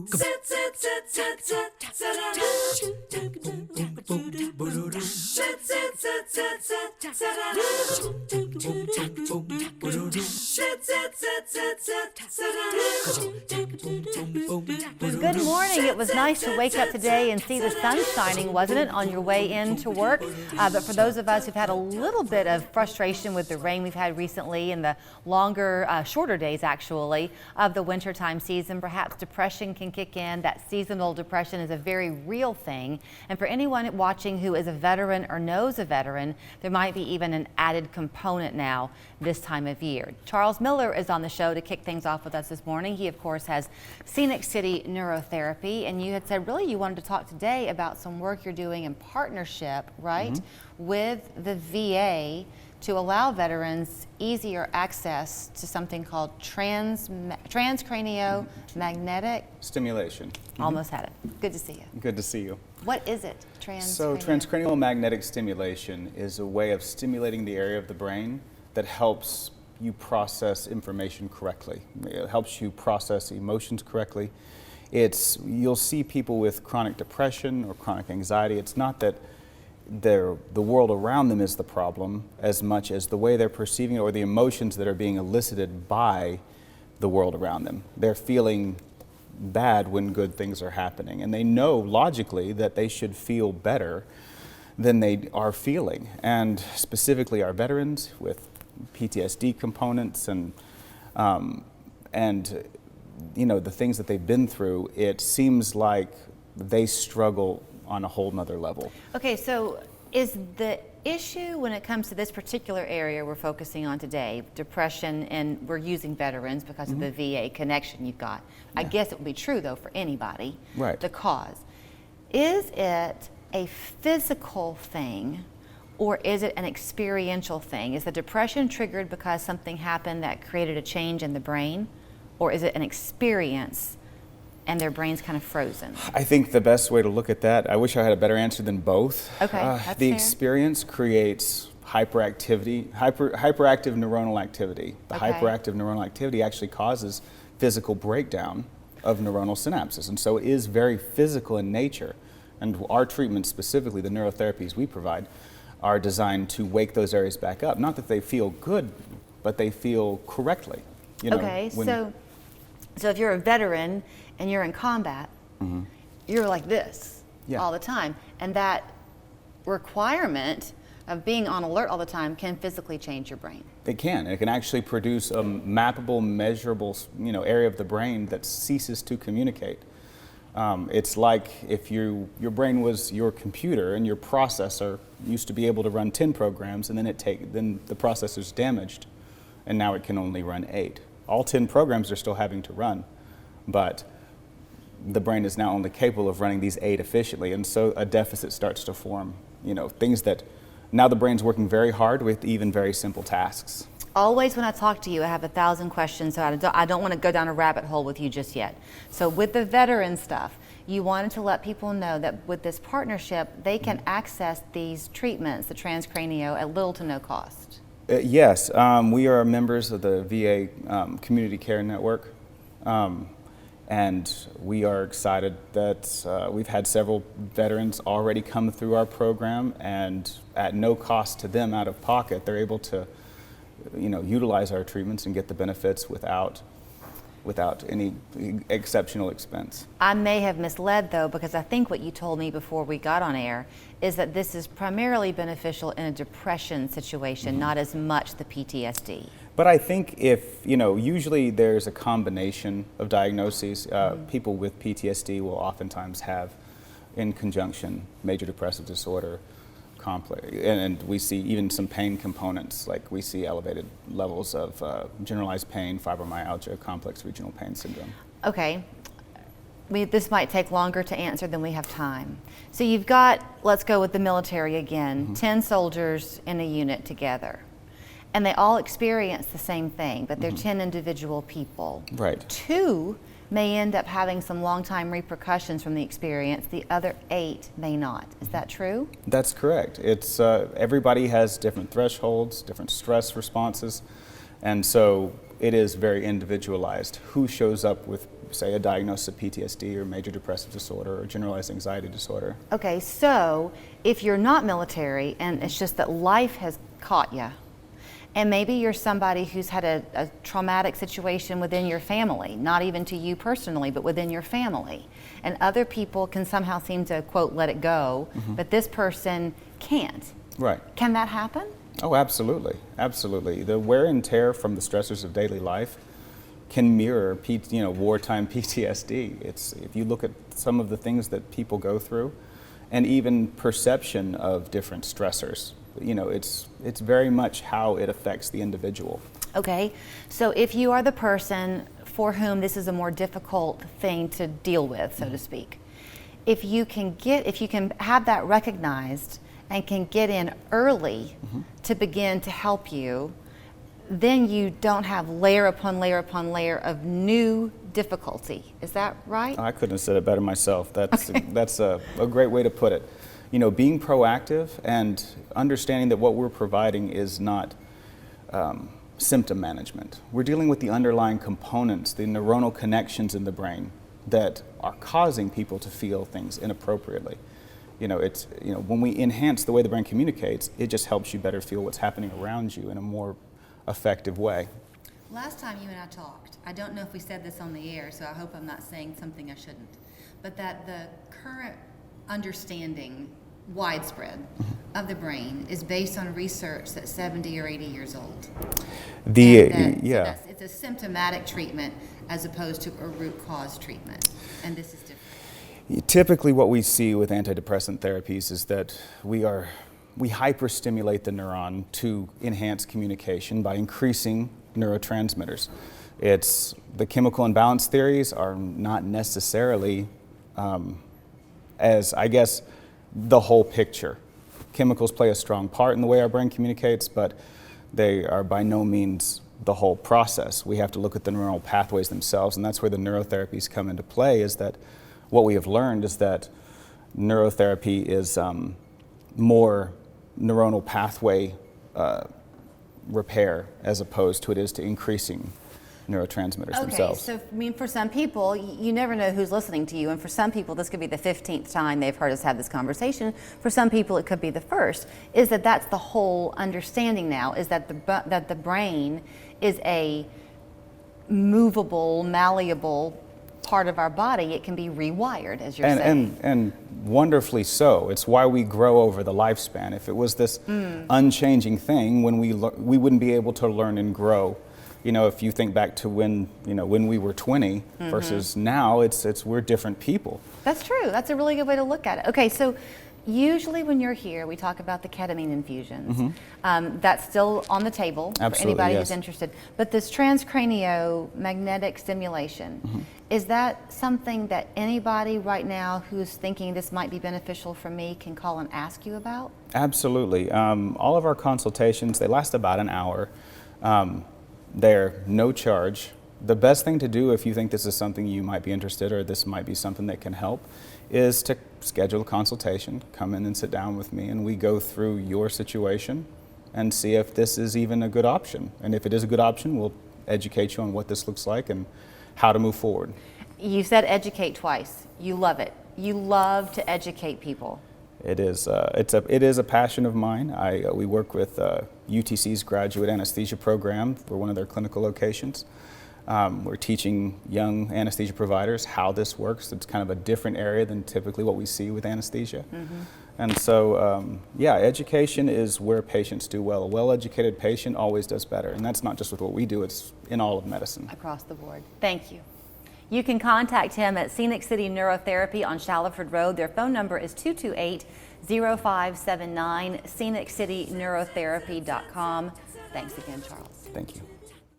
Good morning. It was nice to wake up today and see the sun shining, wasn't it, on your way into work? But for those of us who've had a little bit of frustration with the rain we've had recently and the longer, shorter days actually of the wintertime season, perhaps depression can kick in. That seasonal depression is a very real thing. And for anyone watching who is a veteran or knows a veteran, there might be even an added component now this time of year. Charles Miller is on the show to kick things off with us this morning. He, of course, has Scenic Neurotherapy, and you had said really you wanted to talk today about some work you're doing in partnership, right, with the VA to allow veterans easier access to something called transcranial magnetic stimulation. Almost had it. Good to see you. Good to see you. What is it? So transcranial magnetic stimulation is a way of stimulating the area of the brain that helps you process information correctly. It helps you process emotions correctly. You'll see people with chronic depression or chronic anxiety. It's not that the world around them is the problem as much as the way they're perceiving it or the emotions that are being elicited by the world around them. They're feeling bad when good things are happening, and they know logically that they should feel better than they are feeling. And specifically our veterans with PTSD components and you know, the things that they've been through, it seems like they struggle on a whole nother level. Okay, so is the issue when it comes to this particular area we're focusing on today, depression, and we're using veterans because of the VA connection you've got. I guess it would be true though for anybody, right. The cause. Is it a physical thing or is it an experiential thing? Is the depression triggered because something happened that created a change in the brain, or is it an experience and their brain's kind of frozen? I think the best way to look at that, I wish I had a better answer than both. Okay, that's the fair. experience creates hyperactive neuronal activity. The hyperactive neuronal activity actually causes physical breakdown of neuronal synapses, and so it is very physical in nature. And our treatments, specifically the neurotherapies we provide, are designed to wake those areas back up. Not that they feel good, but they feel correctly. You know, okay, so if you're a veteran and you're in combat, you're like this all the time. And that requirement of being on alert all the time can physically change your brain. It can. It can actually produce a mappable, measurable, area of the brain that ceases to communicate. It's like if your brain was your computer and your processor used to be able to run 10 programs, and then the processor's damaged, and now it can only run 8. All 10 programs are still having to run, but the brain is now only capable of running these 8 efficiently, and so a deficit starts to form. Things that now the brain's working very hard with even very simple tasks. Always when I talk to you, I have 1,000 questions, so I don't want to go down a rabbit hole with you just yet. So with the veteran stuff, you wanted to let people know that with this partnership, they can access these treatments, the transcranial, at little to no cost. Yes, we are members of the VA Community Care Network, and we are excited that we've had several veterans already come through our program, and at no cost to them out of pocket, they're able to utilize our treatments and get the benefits without any exceptional expense. I may have misled though, because I think what you told me before we got on air is that this is primarily beneficial in a depression situation, not as much the PTSD. But I think usually there's a combination of diagnoses. People with PTSD will oftentimes have, in conjunction, major depressive disorder, complex, and we see even some pain components, like we see elevated levels of generalized pain, fibromyalgia, complex regional pain syndrome. Okay, this might take longer to answer than we have time. So you've got, let's go with the military again, 10 soldiers in a unit together, and they all experience the same thing, but they're 10 individual people. Right. 2 may end up having some long-time repercussions from the experience. The other 8 may not. Is that true? That's correct. It's everybody has different thresholds, different stress responses, and so it is very individualized who shows up with say, a diagnosis of PTSD or major depressive disorder or generalized anxiety disorder. Okay, so if you're not military and it's just that life has caught you, and maybe you're somebody who's had a traumatic situation within your family, not even to you personally, but within your family, and other people can somehow seem to, quote, let it go, but this person can't. Right. Can that happen? Oh, absolutely, absolutely. The wear and tear from the stressors of daily life can mirror, wartime PTSD. If you look at some of the things that people go through, and even perception of different stressors, it's very much how it affects the individual. Okay, so if you are the person for whom this is a more difficult thing to deal with, so to speak, if you can have that recognized and can get in early to begin to help you, then you don't have layer upon layer upon layer of new difficulty. Is that right? I couldn't have said it better myself. That's a great way to put it. Being proactive and understanding that what we're providing is not symptom management. We're dealing with the underlying components, the neuronal connections in the brain that are causing people to feel things inappropriately. When we enhance the way the brain communicates, it just helps you better feel what's happening around you in a more effective way. Last time you and I talked, I don't know if we said this on the air, so I hope I'm not saying something I shouldn't, but that the current understanding, widespread, of the brain is based on research that's 70 or 80 years old. It's a symptomatic treatment as opposed to a root cause treatment, and this is different. Typically what we see with antidepressant therapies is that we hyperstimulate the neuron to enhance communication by increasing neurotransmitters. The chemical imbalance theories are not necessarily as, I guess, the whole picture. Chemicals play a strong part in the way our brain communicates, but they are by no means the whole process. We have to look at the neuronal pathways themselves, and that's where the neurotherapies come into play, is that what we have learned is that neurotherapy is more neuronal pathway repair as opposed to it is to increasing neurotransmitters themselves. So for some people, you never know who's listening to you, and for some people this could be the 15th time they've heard us have this conversation. For some people it could be the first. Is that's the whole understanding now, is that the brain is a movable, malleable part of our body. It can be rewired, as you're saying. And wonderfully so. It's why we grow over the lifespan. If it was this unchanging thing, when we wouldn't be able to learn and grow. If you think back to when we were 20 versus now, we're different people. That's true. That's a really good way to look at it. Okay, so usually when you're here, we talk about the ketamine infusions. That's still on the table for anybody who's interested. But this transcranial magnetic stimulation, is that something that anybody right now who's thinking this might be beneficial for me can call and ask you about? Absolutely. All of our consultations, they last about an hour. They're no charge. The best thing to do if you think this is something you might be interested or this might be something that can help is to schedule a consultation, come in and sit down with me, and we go through your situation and see if this is even a good option. And if it is a good option, we'll educate you on what this looks like and how to move forward. You said educate twice. You love it. You love to educate people. It is. It is a passion of mine. We work with UTC's graduate anesthesia program for one of their clinical locations. We're teaching young anesthesia providers how this works. It's kind of a different area than typically what we see with anesthesia. And so, education is where patients do well. A well-educated patient always does better. And that's not just with what we do, it's in all of medicine. Across the board. Thank you. You can contact him at Scenic City Neurotherapy on Shallowford Road. Their phone number is 228-0579, sceniccityneurotherapy.com. Thanks again, Charles. Thank you.